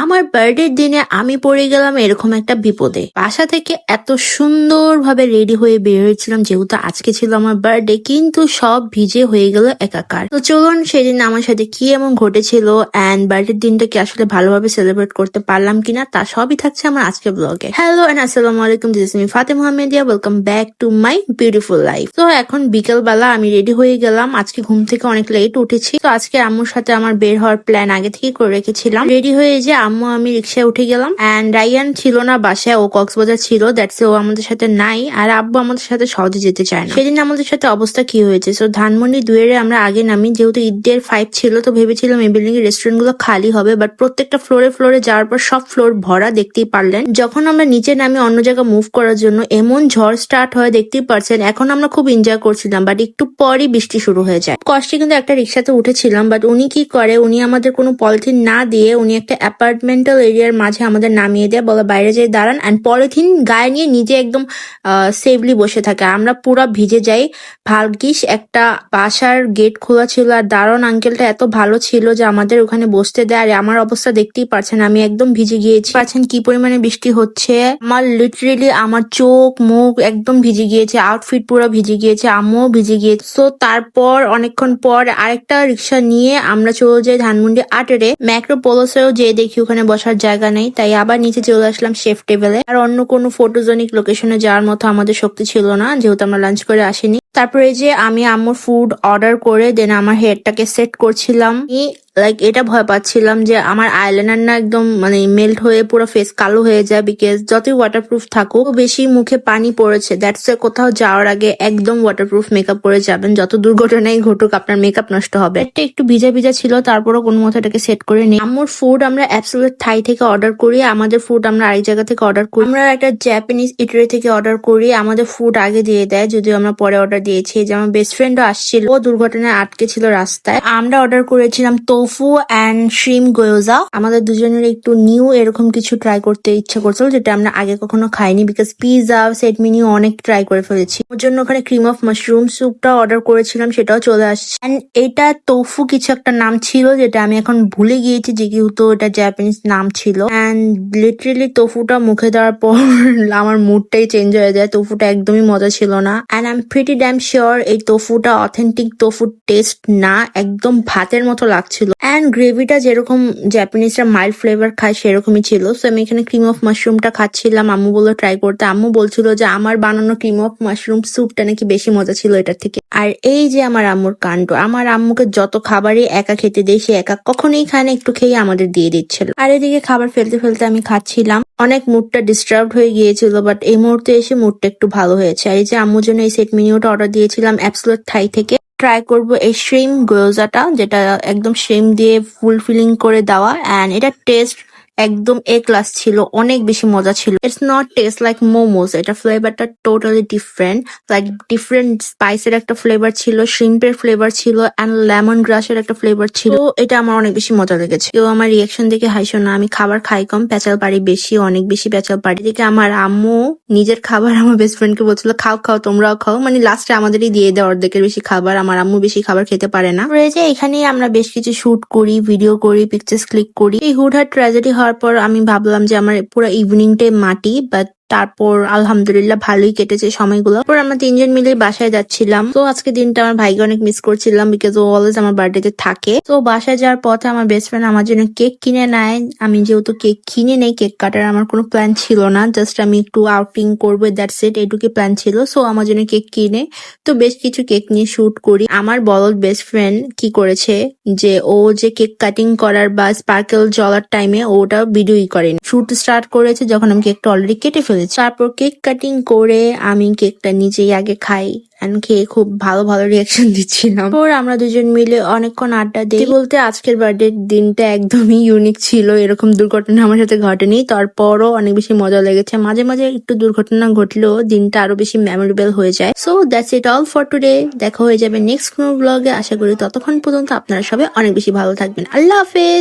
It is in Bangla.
আমার বার্থডের দিনে আমি পড়ে গেলাম এরকম একটা বিপদে। বাসা থেকে এত সুন্দরভাবে রেডি হয়ে বের হয়েছিলাম, যেহেতু আজকে ছিল আমার বার্থডে, কিন্তু সব ভিজে হয়ে গেল একাকার। তো চলুন সেদিন আমার সাথে কি এমন ঘটেছিল এন্ড বার্থডের দিনটা কি আসলে ভালোভাবে সেলিব্রেট করতে পারলাম কিনা, তা সবই থাকছে আমার আজকের ব্লগে। হ্যালো এন্ড আসসালামু আলাইকুম, this is me Fatema Ahmadiyya. Welcome back to my beautiful life. তো এখন বিকেল বেলা আমি রেডি হয়ে গেলাম। আজকে ঘুম থেকে অনেক লেট উঠেছি, তো আজকে আম্মুর সাথে আমার বের হওয়ার প্ল্যান আগে থেকে করে রেখেছিলাম। রেডি হয়ে যে আম্মু আমি রিক্সায় উঠে গেলাম এন্ড রাইয়ান ছিল না বাসায়, ও কক্সবাজার ছিল, দ্যাটস ও আমাদের সাথে নাই। আর আব্বু আমাদের সাথে সহজে যেতে চায় না। সেদিন আমাদের সাথে অবস্থা কি হয়েছে, সো ধানমন্ডি 2 আমরা আগে নামি, যেহেতু ঈদের 5 ছিল, তো ভেবেছিলাম এই বিল্ডিং এর রেস্টুরেন্ট গুলো খালি হবে, বাট প্রত্যেকটা ফ্লোরে ফ্লোরে যাওয়ার পর সব ফ্লোর ভরা, দেখতেই পারলেন। যখন আমরা নিচে নামি অন্য জায়গায় মুভ করার জন্য, এমন ঝড় স্টার্ট হয় দেখতেই পারছেন। এখন আমরা খুব এনজয় করছিলাম, বাট একটু পরই বৃষ্টি শুরু হয়ে যায়। কষ্টে কিন্তু একটা রিক্সাতে উঠেছিলাম, বাট উনি কি করে, উনি আমাদের কোনো পলিথিন না দিয়ে উনি একটা অ্যাপার্টমেন্টাল এরিয়ার মাঝে আমাদের নামিয়ে দেয়, বলে বাইরে যেয়ে দাঁড়ান, অ্যান্ড পলিথিন গায়ে নিয়ে নিজে একদম সেফলি বসে থাকে। আমরা পুরো ভিজে যাই। ভাগ্যিস একটা বাসার গেট খোলা ছিল, আর দারোয়ান আঙ্কেলটা এত ভালো ছিল যে আমাদের ওখানে বসতে দেয়। আর আমার অবস্থা দেখতেই পারছেন, আমি একদম ভিজে গিয়েছি। পারছেন কি পরিমাণে বৃষ্টি হচ্ছে। আমার লিটারেলি আমার চোখ মুখ একদম ভিজে গিয়েছে, আউটফিট পুরো ভিজে গিয়েছে, আম্মুও ভিজে গিয়েছে। তো তারপর অনেকক্ষণ পর আরেকটা রিক্সা নিয়ে আমরা চলে যাই ধানমন্ডি 8-এ। ম্যাক্রোপোলসেও যে দেখি ওখানে বসার জায়গা নেই, তাই আবার নিচে চলে আসলাম শেফ টেবিলে। আর অন্য কোনো ফটোজেনিক লোকেশনে যাওয়ার মতো আমাদের শক্তি ছিল না, যেহেতু আমরা লাঞ্চ করে আসিনি। তারপরে যে আমি আম্মুর ফুড অর্ডার করে দেন আমার হেয়ারটাকে সেট করছিলাম। লাইক এটা ভয় পাচ্ছিলাম যে আমার আইলাইনার না একদম মানে মেল্ট হয়ে পুরো ফেস কালো হয়ে যায়, বিকজ যতই ওয়াটারপ্রুফ থাকুক বেশি মুখে পানি পড়েছে, দ্যাটস কোথাও যাওয়ার আগে একদম ওয়াটারপ্রুফ মেকআপ করে যাবেন, যত দুর্ঘটনাই ঘটুক আপনার মেকআপ নষ্ট হবে। এটা একটু ভিজা ভিজা ছিল, তারপরও কোনো মতো এটাকে সেট করে নিই। আম্মুর ফুড আমরা অ্যাবসলিউট থাই থেকে অর্ডার করি, আমাদের ফুড আমরা আরেক জায়গা থেকে অর্ডার করি। আমরা একটা জাপানিজ ইটারি থেকে অর্ডার করি, আমাদের ফুড আগে দিয়ে দেয়, যদিও আমরা পরে অর্ডার দিয়েছি। যে আমার বেস্ট ফ্রেন্ডও আসছিল, ও দুর্ঘটনায় আটকে ছিল রাস্তায়। আমরা অর্ডার করেছিলাম তোফু এন্ড শ্রিম গোয়োজা। আমাদের দুজনের একটু নিউ এরকম কিছু ট্রাই করতে ইচ্ছা করছিল, যেটা আমরা আগে কখনো খাইনি, বিকজ পিজা সেট মেনু অনেক ট্রাই করে ফেলেছি। ওর জন্য ওখানে ক্রিম অফ মাশরুম স্যুপটা অর্ডার করেছিলাম, সেটাও চলে আসছে। এন্ড এটা তোফু কিছু একটা নাম ছিল, যেটা আমি এখন ভুলে গিয়েছি, যেহেতু এটা জাপানিজ নাম ছিল। এন্ড লিটারেলি তোফুটা মুখে দেওয়ার পর আমার মুডটাই চেঞ্জ হয়ে যায়। তোফুটা একদমই মজা ছিল না, and I am pretty damn sure এই তোফুটা অথেন্টিক তোফুর টেস্ট না, একদম ভাতের মতো লাগছিল। এন্ড গ্রেভিটা যেরকম জাপানিজরা মাইল্ড ফ্লেভার খায় সেরকমই ছিল। সো আমি এখানে ক্রিম অফ মাশরুমটা খাচ্ছিলাম, আম্মু বললো ট্রাই করতে। আম্মু বলছিল যে আমার বানানো ক্রিম অফ মাশরুম স্যুপটা নাকি বেশি মজা ছিল এটার থেকে। আর এই যে আমার আম্মুর কাণ্ড, আমার আম্মুকে যত খাবারই একা খেতে দেয়, সে একা কখনোই খায় না, একটু খেয়ে আমাদের দিয়ে দিচ্ছিল। আর এদিকে খাবার ফেলতে ফেলতে আমি খাচ্ছিলাম, অনেক মুডটা ডিস্টার্ব হয়ে গিয়েছিল, বাট এই মুহূর্তে এসে মুডটা একটু ভালো হয়েছে। আর এই যে আম্মুর জন্য এই সেট মেনুটা অর্ডার দিয়েছিলাম অ্যাবসলিউট থাই থেকে। ট্রাই করবো এই শ্রিম গোয়োজাটা, যেটা একদম শ্রিম দিয়ে ফুল ফিলিং করে দেওয়া, এন্ড এটা টেস্ট একদম এ ক্লাস ছিল, অনেক বেশি মজা ছিল। It's not test like momos, এটা ফ্লেভারটা টোটালি ডিফারেন্ট, লাইক ডিফারেন্ট স্পাইসের একটা ফ্লেভার ছিল, শ্রিম্পের ফ্লেভার ছিল, এন্ড লেমন গ্রাসের একটা ফ্লেভার ছিল। এটা আমার অনেক বেশি মজা লেগেছে। কেউ আমার রিয়াকশন দেখে হাইসো না, আমি খাবার খাই কম, পেঁচাল পারি বেশি, অনেক বেশি পেঁচাল পারি। দেখে আমার আম্মু নিজের খাবার আমার বেস্ট ফ্রেন্ডকে বলছিল খাও খাও তোমরাও খাও, মানে লাস্টে আমাদেরই দিয়ে দেয় অর্ধেকের বেশি খাবার। আমার আম্মু বেশি খাবার খেতে পারে না। যে এখানেই আমরা বেশ কিছু শুট করি, ভিডিও করি, পিকচার্স ক্লিক করি। এই হুটহাট ট্র্যাজেডি হওয়ার পর আমি ভাবলাম যে আমার পুরো ইভিনিংটাই মাটি, বাট তারপর আলহামদুলিল্লাহ ভালোই কেটেছে সময়গুলো। তারপর আমরা 3 জন মিলে বাসায় যাচ্ছিলাম। তো আজকে দিনটা আমার ভাইকে অনেক মিস করছিলাম, বিকজ ও অলওয়েজ আমার বার্থডেতে থাকে। তো বাসায় যাওয়ার পথে আমার বেস্ট ফ্রেন্ড আমার জন্য কেক কিনে নেয়। আমি যেহেতু কেক কিনে নেই, কেক কাটার আমার কোনো প্ল্যান ছিল না, জাস্ট আমি একটু আউটিং করবো, দ্যাটস ইট, এইটুকু প্ল্যান ছিল। সো আমার জন্য কেক কিনে, তো বেশ কিছু কেক নিয়ে শুট করি। আমার বলদ বেস্ট ফ্রেন্ড কি করেছে যে ও যে কেক কাটিং করার বা স্পার্কেল জ্বলার টাইমে ওটা ভিডিওই করেনি, শুট স্টার্ট করেছে যখন আমি কেকটা অলরেডি কেটে ফেলেছি। তারপর কেক কাটিং করে আমি কেকটা নিজেই আগে খাই, খেয়ে খুব ভালো ভালো রিয়াকশন দিচ্ছিলাম। পর আমরা দুজন মিলে অনেকক্ষণ আড্ডা দিই। বলতে আজকের বার্থডে দিনটা একদমই ইউনিক ছিল, এরকম দুর্ঘটনা আমার সাথে ঘটেনি। তারপরও অনেক বেশি মজা লেগেছে, মাঝে মাঝে একটু দুর্ঘটনা ঘটলেও দিনটা আরো বেশি মেমোরেবল হয়ে যায়। So that's it all for today. দেখা হয়ে যাবে নেক্সট কোনো ব্লগে, আশা করি ততক্ষণ পর্যন্ত আপনারা সবাই অনেক বেশি ভালো থাকবেন। আল্লাহ হাফেজ।